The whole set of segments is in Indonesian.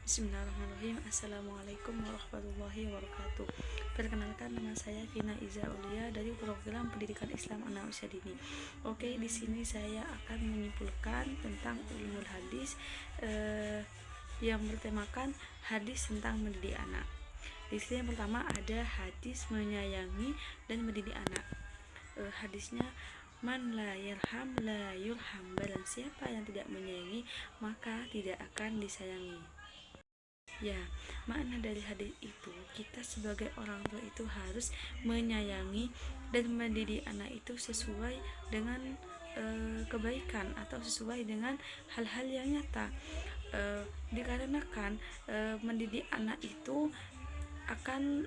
Bismillahirrahmanirrahim. Assalamualaikum warahmatullahi wabarakatuh. Perkenalkan, nama saya Vina Iza Ulia dari program Pendidikan Islam Anak Usia Dini. Oke, di sini saya akan menyimpulkan tentang ilmu hadis yang bertemakan hadis tentang mendidik anak. Di sini yang pertama ada hadis menyayangi dan mendidik anak. Hadisnya man la yarham la yurham, barang siapa yang tidak menyayangi maka tidak akan disayangi. Ya, makna dari hadis itu, kita sebagai orang tua itu harus menyayangi dan mendidik anak itu sesuai dengan kebaikan atau sesuai dengan hal-hal yang nyata. Dikarenakan mendidik anak itu akan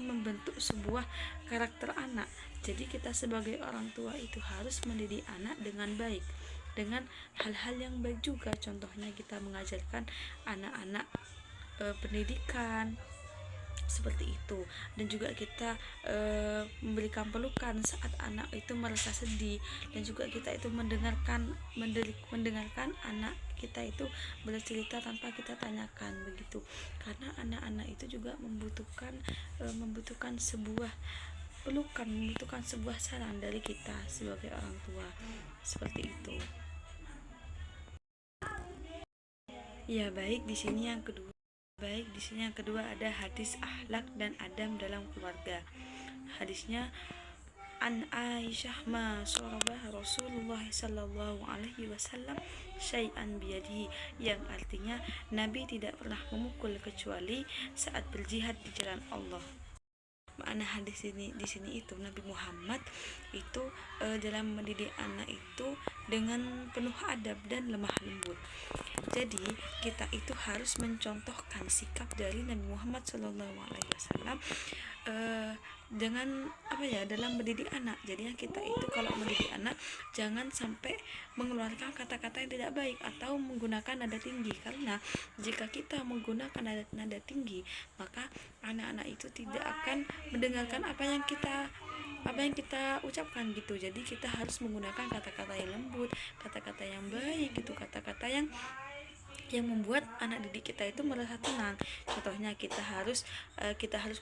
membentuk sebuah karakter anak. Jadi kita sebagai orang tua itu harus mendidik anak dengan baik, dengan hal-hal yang baik juga. Contohnya kita mengajarkan anak-anak pendidikan seperti itu, dan juga kita memberikan pelukan saat anak itu merasa sedih, dan juga kita itu mendengarkan anak kita itu bercerita tanpa kita tanyakan begitu, karena anak-anak itu juga membutuhkan sebuah pelukan, membutuhkan sebuah saran dari kita sebagai orang tua seperti itu. Ya, baik, di sini yang kedua ada hadis akhlak dan adab dalam keluarga. Hadisnya an Aisyah ma sorobah Rasulullah sallallahu alaihi wasallam syai'an biyadihi, yang artinya Nabi tidak pernah memukul kecuali saat berjihad di jalan Allah. Makna hadis ini di sini itu Nabi Muhammad itu dalam mendidik anak itu dengan penuh adab dan lemah lembut. Jadi kita itu harus mencontohkan sikap dari Nabi Muhammad SAW dengan dalam mendidik anak. Jadinya kita itu kalau mendidik anak jangan sampai mengeluarkan kata-kata yang tidak baik atau menggunakan nada tinggi, karena jika kita menggunakan nada tinggi maka anak-anak itu tidak akan mendengarkan apa yang kita ucapkan gitu. Jadi kita harus menggunakan kata-kata yang lembut, kata-kata yang baik gitu, kata-kata yang membuat anak didik kita itu merasa tenang. Contohnya kita harus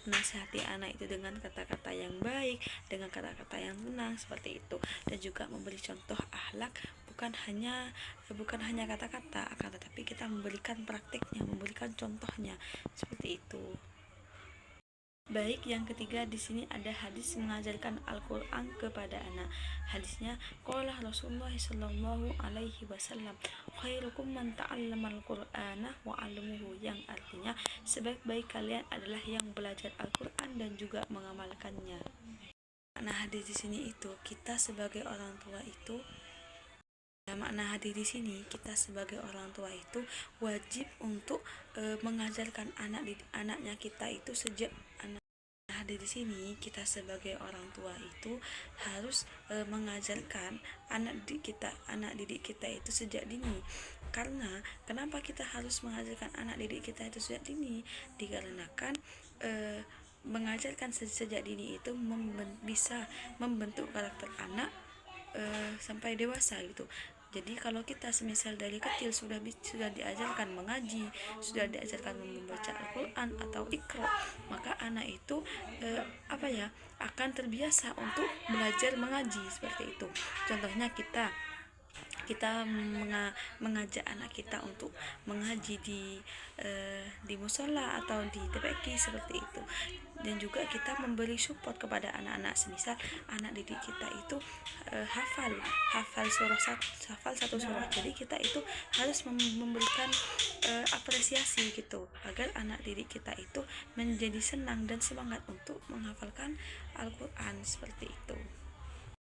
menasihati anak itu dengan kata-kata yang baik, dengan kata-kata yang tenang seperti itu, dan juga memberi contoh akhlak, bukan hanya kata-kata, akan tetapi kita memberikan praktiknya, memberikan contohnya seperti itu. Baik, yang ketiga di sini ada hadis mengajarkan Al-Qur'an kepada anak. Hadisnya qala Rasulullah sallallahu alaihi wasallam khairukum man ta'allama al-Qur'ana wa 'allamahu, yang artinya sebaik-baik kalian adalah yang belajar Al-Qur'an dan juga mengamalkannya. Nah, hadis di sini itu kita sebagai orang tua itu makna hadis di sini kita sebagai orang tua itu wajib untuk mengajarkan anaknya kita itu sejak anak. Hadis di sini kita sebagai orang tua itu harus mengajarkan anak didik kita itu sejak dini. Karena kenapa kita harus mengajarkan anak didik kita itu sejak dini? Dikarenakan mengajarkan sejak dini itu bisa membentuk karakter anak sampai dewasa gitu. Jadi kalau kita semisal dari kecil sudah diajarkan mengaji, sudah diajarkan membaca Al-Qur'an atau Iqra, maka anak itu akan terbiasa untuk belajar mengaji seperti itu. Contohnya kita mengajak anak kita untuk mengaji di musola atau di TPQ seperti itu, dan juga kita memberi support kepada anak-anak, semisal anak didik kita itu hafal satu surah, jadi kita itu harus memberikan apresiasi gitu, agar anak didik kita itu menjadi senang dan semangat untuk menghafalkan Al-Qur'an seperti itu.